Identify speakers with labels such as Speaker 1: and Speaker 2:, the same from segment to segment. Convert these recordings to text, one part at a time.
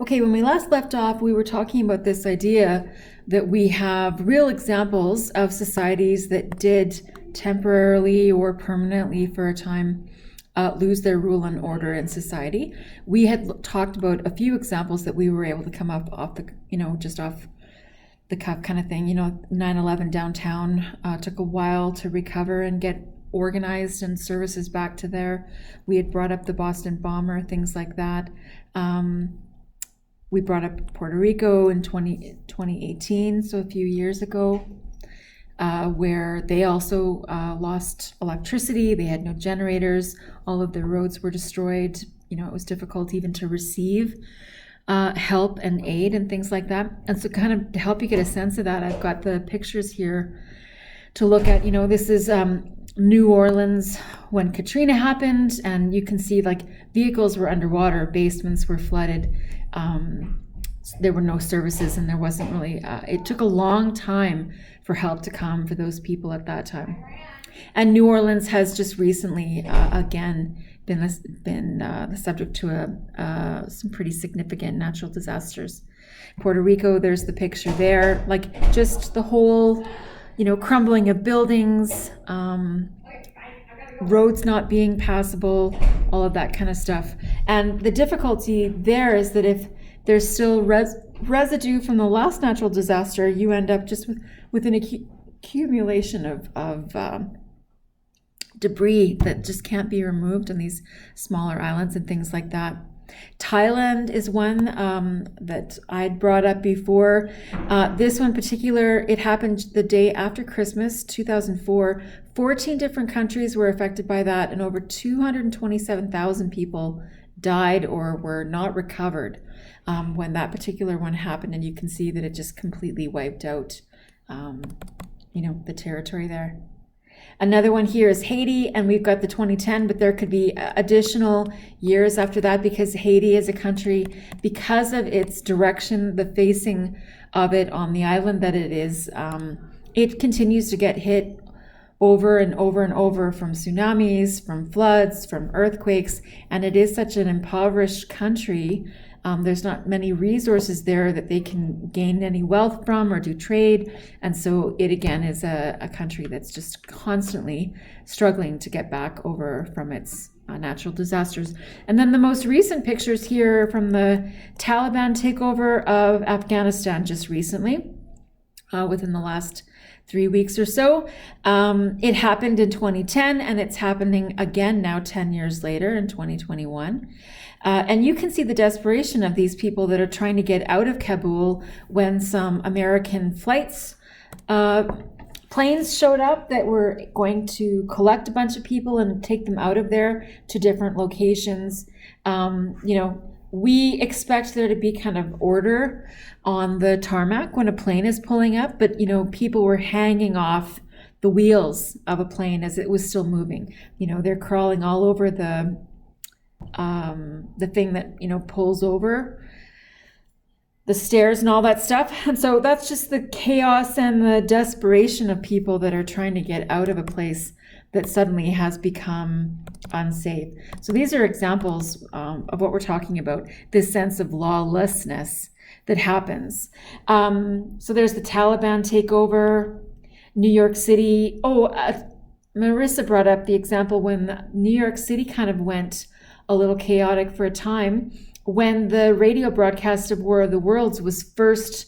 Speaker 1: Okay, when we last left off, we were talking about this idea that we have real examples of societies that did temporarily or permanently for a time lose their rule and order in society. We had talked about a few examples that we were able to come up off the, just off the cuff kind of thing. 9/11 downtown took a while to recover and get organized and services back to there. We had brought up the Boston bomber, things like that. We brought up Puerto Rico in 2018, so a few years ago, where they also lost electricity. They had no generators. All of their roads were destroyed. It was difficult even to receive help and aid and things like that. And so kind of to help you get a sense of that, I've got the pictures here to look at. This is New Orleans when Katrina happened, and you can see like vehicles were underwater, basements were flooded. There were no services, and there wasn't really, it took a long time for help to come for those people at that time. And New Orleans has just recently, again, been the subject to some pretty significant natural disasters. Puerto Rico, there's the picture there, like just the whole, crumbling of buildings, roads not being passable, all of that kind of stuff. And the difficulty there is that if there's still residue from the last natural disaster, you end up just with an accumulation of debris that just can't be removed on these smaller islands and things like that. Thailand is one that I'd brought up before. This one in particular, it happened the day after Christmas, 2004. 14 different countries were affected by that, and over 227,000 people died or were not recovered when that particular one happened. And you can see that it just completely wiped out, the territory there. Another one here is Haiti, and we've got the 2010, but there could be additional years after that, because Haiti is a country, because of its direction, the facing of it on the island that it is, it continues to get hit over and over and over from tsunamis, from floods, from earthquakes, and it is such an impoverished country. There's not many resources there that they can gain any wealth from or do trade. And so it again is a country that's just constantly struggling to get back over from its natural disasters. And then the most recent pictures here from the Taliban takeover of Afghanistan just recently, within the last 3 weeks or so. It happened in 2010, and it's happening again now 10 years later in 2021. And you can see the desperation of these people that are trying to get out of Kabul when some American planes showed up that were going to collect a bunch of people and take them out of there to different locations. We expect there to be kind of order on the tarmac when a plane is pulling up, but people were hanging off the wheels of a plane as it was still moving. They're crawling all over the thing that pulls over the stairs and all that stuff. And so that's just the chaos and the desperation of people that are trying to get out of a place that suddenly has become unsafe. So these are examples of what we're talking about, this sense of lawlessness that happens. So there's the Taliban takeover, New York City. Marissa brought up the example when New York City kind of went a little chaotic for a time when the radio broadcast of War of the Worlds was first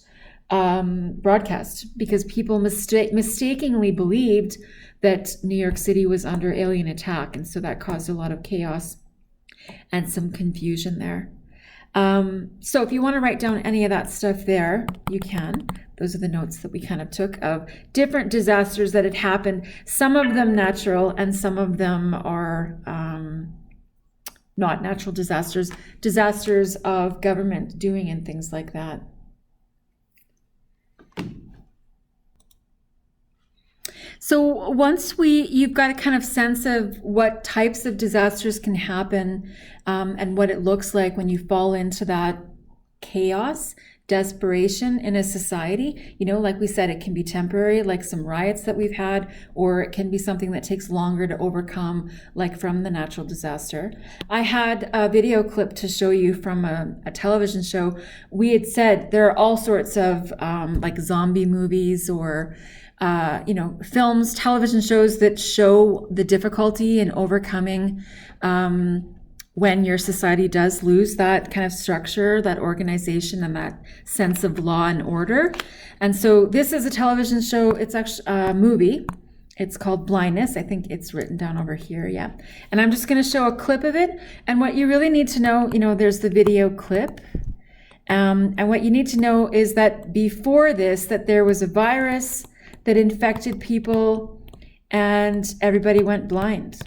Speaker 1: broadcast, because people mistakenly believed that New York City was under alien attack. And so that caused a lot of chaos and some confusion there. So if you want to write down any of that stuff there, you can. Those are the notes that we kind of took of different disasters that had happened. Some of them natural, and some of them are not natural disasters, disasters of government doing and things like that. So once you've got a kind of sense of what types of disasters can happen, and what it looks like when you fall into that chaos, desperation in a society. Like we said, it can be temporary, like some riots that we've had, or it can be something that takes longer to overcome, like from the natural disaster. I had a video clip to show you from a television show. We had said there are all sorts of like zombie movies or films, television shows that show the difficulty in overcoming when your society does lose that kind of structure, that organization, and that sense of law and order. And so this is a television show. It's actually a movie. It's called Blindness. I think it's written down over here, yeah. And I'm just going to show a clip of it. And what you really need to know, there's the video clip. And what you need to know is that before this, that there was a virus that infected people and everybody went blind.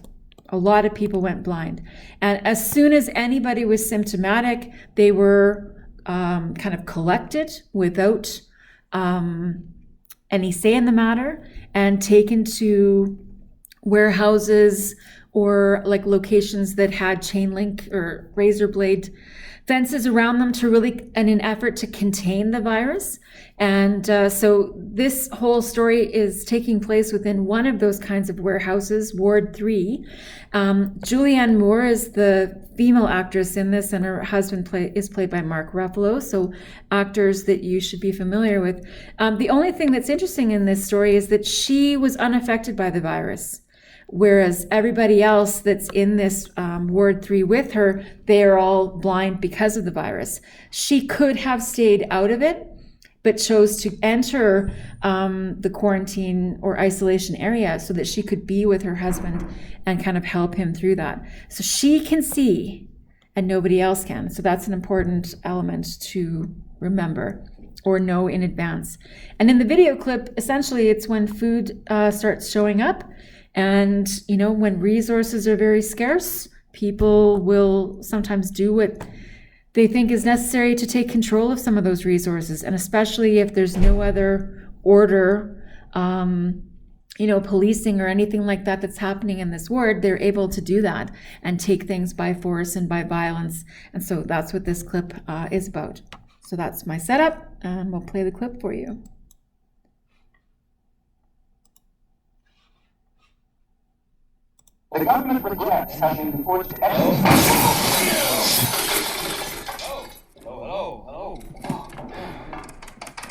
Speaker 1: A lot of people went blind. And as soon as anybody was symptomatic, they were kind of collected without any say in the matter and taken to warehouses or like locations that had chain link or razor blade fences around them to really, in an effort to contain the virus. And so this whole story is taking place within one of those kinds of warehouses, Ward 3. Julianne Moore is the female actress in this, and her husband is played by Mark Ruffalo, so actors that you should be familiar with. The only thing that's interesting in this story is that she was unaffected by the virus, whereas everybody else that's in this Ward 3 with her, they are all blind because of the virus. She could have stayed out of it, but chose to enter the quarantine or isolation area so that she could be with her husband and kind of help him through that. So she can see and nobody else can. So that's an important element to remember or know in advance. And in the video clip, essentially it's when food starts showing up. And, when resources are very scarce, people will sometimes do what they think is necessary to take control of some of those resources. And especially if there's no other order, policing or anything like that that's happening in this ward, they're able to do that and take things by force and by violence. And so that's what this clip is about. So that's my setup, and we'll play the clip for you.
Speaker 2: The government regrets having been forced to exercise.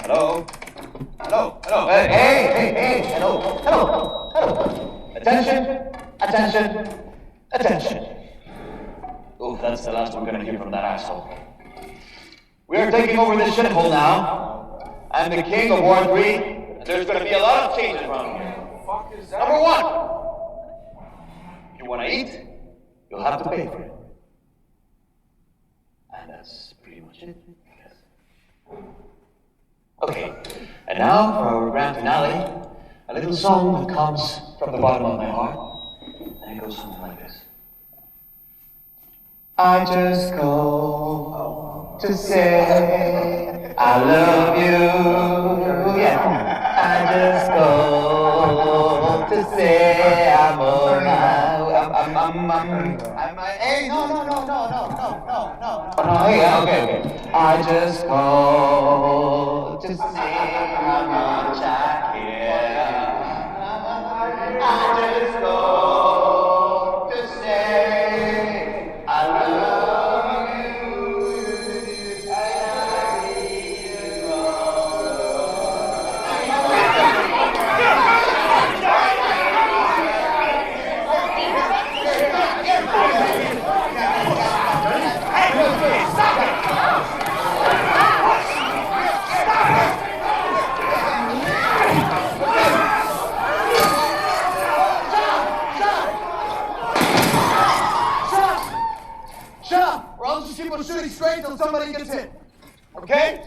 Speaker 2: Hello. Hey, hello. Attention. Oh, that's the last we're gonna hear from that asshole. We are taking over this shithole now. I'm the king of Ward 3, and there's gonna be a lot of changes around here. Number one. If you want to eat, you'll have to pay for it. And that's pretty much it. Yes. Okay, and now for our grand finale, a little song that comes from the bottom of my heart, and it goes something like this. I just go to say I love you, yeah. I just go to say I'm alright. Hey, no. Hey, okay. I just called to say how much I care. I just called to say I love you. I need you shooting straight until somebody gets hit. Okay?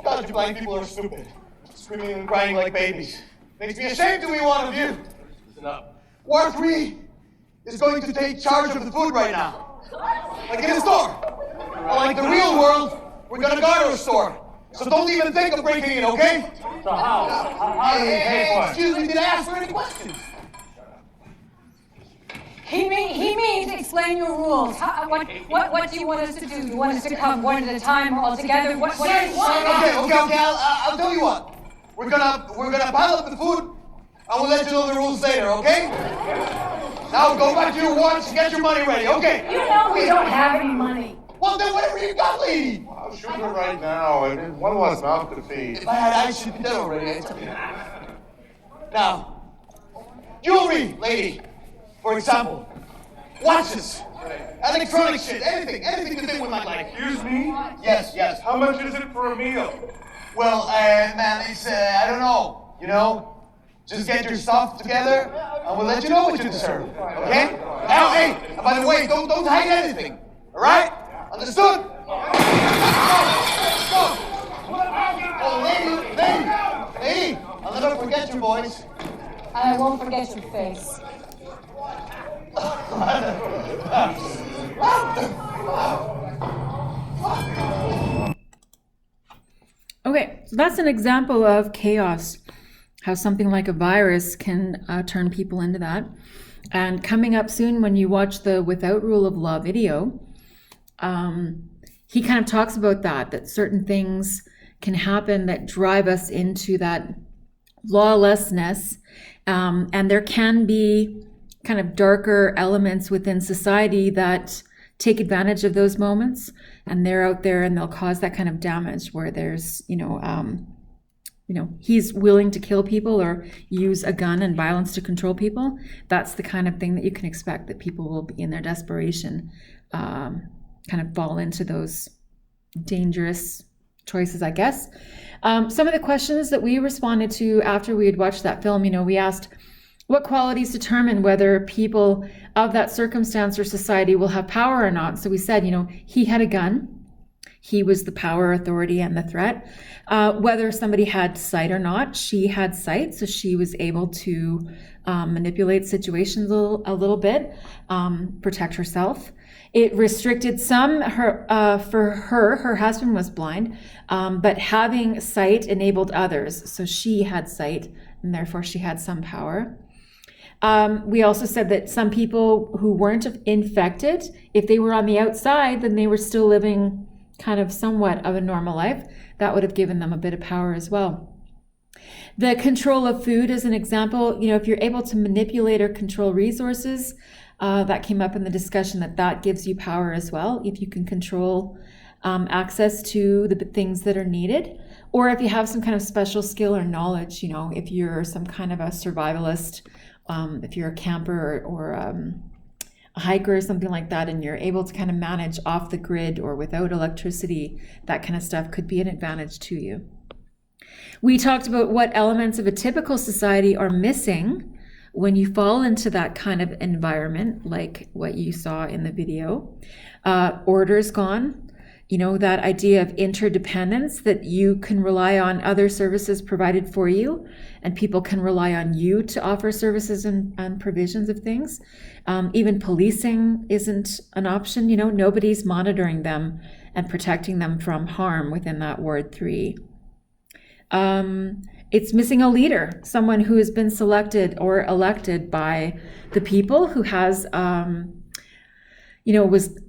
Speaker 2: God, you blind people are stupid. Screaming and crying like babies. Makes me ashamed to be one of you. Listen up. Ward 3 is going to take charge of the food right now. Like in a store. Like the real world, we're gonna guard our store. So don't even think of breaking it, okay?
Speaker 3: So how do you pay for it?
Speaker 2: Excuse me, did I ask for any questions?
Speaker 3: He means explain your rules. What do you want us to do? You want us to come one at a time or all together? What do you want?
Speaker 2: Okay. I'll tell you what. We're gonna pile up the food, and we'll let you know the rules later, okay? Now go back to your warrants and get your money ready, okay?
Speaker 3: You know we don't have any money.
Speaker 2: Well, then whatever you got, lady.
Speaker 4: I'll shoot her right now, and then one less mouth to feed.
Speaker 2: If I had eyes, she'd be dead already. I tell you. Now, jewelry, lady. For example, watches, electronic shit, anything to do with my life.
Speaker 4: Excuse me?
Speaker 2: Yes.
Speaker 4: How much is it for a meal?
Speaker 2: Well, man, it's, I don't know, you know? Just get your stuff together, and we'll let you know what you deserve, okay? Now, hey, and by the way, don't hide anything, all right? Understood? Go. Oh, lady, I'll never forget you, boys.
Speaker 3: And I won't forget your face.
Speaker 1: Okay, so that's an example of chaos, how something like a virus can turn people into that. And coming up soon, when you watch the Without Rule of Law video, he kind of talks about that certain things can happen that drive us into that lawlessness. And there can be kind of darker elements within society that take advantage of those moments, and they're out there and they'll cause that kind of damage where there's, he's willing to kill people or use a gun and violence to control people. That's the kind of thing that you can expect, that people will be in their desperation, kind of fall into those dangerous choices, I guess. Some of the questions that we responded to after we had watched that film, we asked, what qualities determine whether people of that circumstance or society will have power or not? So we said, he had a gun. He was the power, authority, and the threat. Whether somebody had sight or not, she had sight, so she was able to manipulate situations a little bit, protect herself. It restricted some. Her husband was blind, but having sight enabled others. So she had sight, and therefore she had some power. We also said that some people who weren't infected, if they were on the outside, then they were still living kind of somewhat of a normal life. That would have given them a bit of power as well. The control of food is an example. If you're able to manipulate or control resources, that came up in the discussion, that gives you power as well. If you can control access to the things that are needed, or if you have some kind of special skill or knowledge, if you're some kind of a survivalist, if you're a camper or a hiker or something like that, and you're able to kind of manage off the grid or without electricity, that kind of stuff could be an advantage to you. We talked about what elements of a typical society are missing when you fall into that kind of environment, like what you saw in the video. Order's gone. That idea of interdependence, that you can rely on other services provided for you, and people can rely on you to offer services and provisions of things. Even policing isn't an option. Nobody's monitoring them and protecting them from harm within that Ward 3. It's missing a leader, someone who has been selected or elected by the people, who has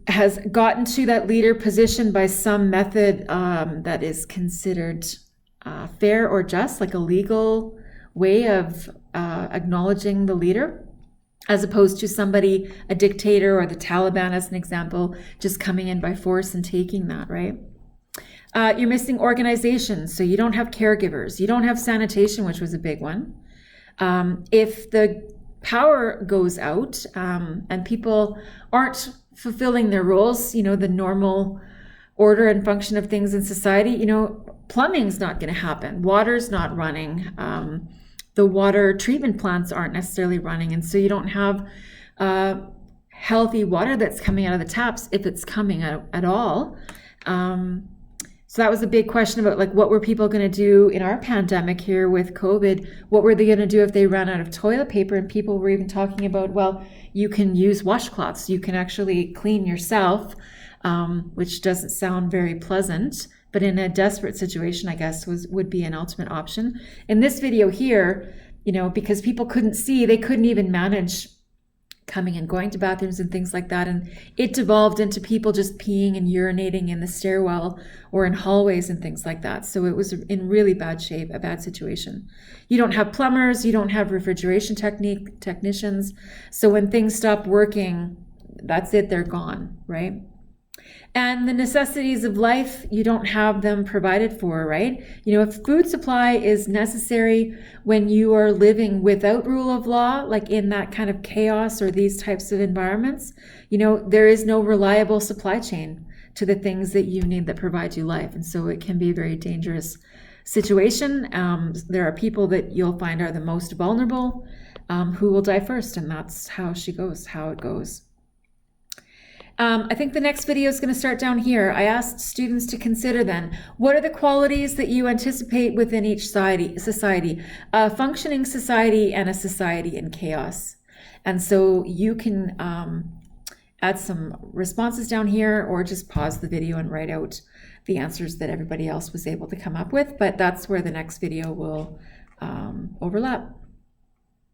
Speaker 1: has gotten to that leader position by some method that is considered fair or just, like a legal way of acknowledging the leader, as opposed to somebody, a dictator or the Taliban as an example, just coming in by force and taking that, right? You're missing organizations, so you don't have caregivers, you don't have sanitation, which was a big one. If the power goes out and people aren't fulfilling their roles, the normal order and function of things in society, plumbing's not going to happen, water's not running, the water treatment plants aren't necessarily running, and so you don't have healthy water that's coming out of the taps, if it's coming at all. So that was a big question about, what were people going to do in our pandemic here with COVID? What were they going to do if they ran out of toilet paper? And people were even talking about, well, you can use washcloths. You can actually clean yourself, which doesn't sound very pleasant, but in a desperate situation, I guess, would be an ultimate option. In this video here, because people couldn't see, they couldn't even manage coming and going to bathrooms and things like that. And it devolved into people just peeing and urinating in the stairwell or in hallways and things like that. So it was in really bad shape, a bad situation. You don't have plumbers, you don't have refrigeration technicians. So when things stop working, that's it, they're gone, right? And the necessities of life, you don't have them provided for, right? You know, if food supply is necessary when you are living without rule of law, like in that kind of chaos or these types of environments, you know, there is no reliable supply chain to the things that you need that provide you life. And so it can be a very dangerous situation. There are people that you'll find are the most vulnerable who will die first. And that's how it goes. I think the next video is going to start down here. I asked students to consider then, what are the qualities that you anticipate within each society? A functioning society and a society in chaos. And so you can add some responses down here or just pause the video and write out the answers that everybody else was able to come up with. But that's where the next video will overlap.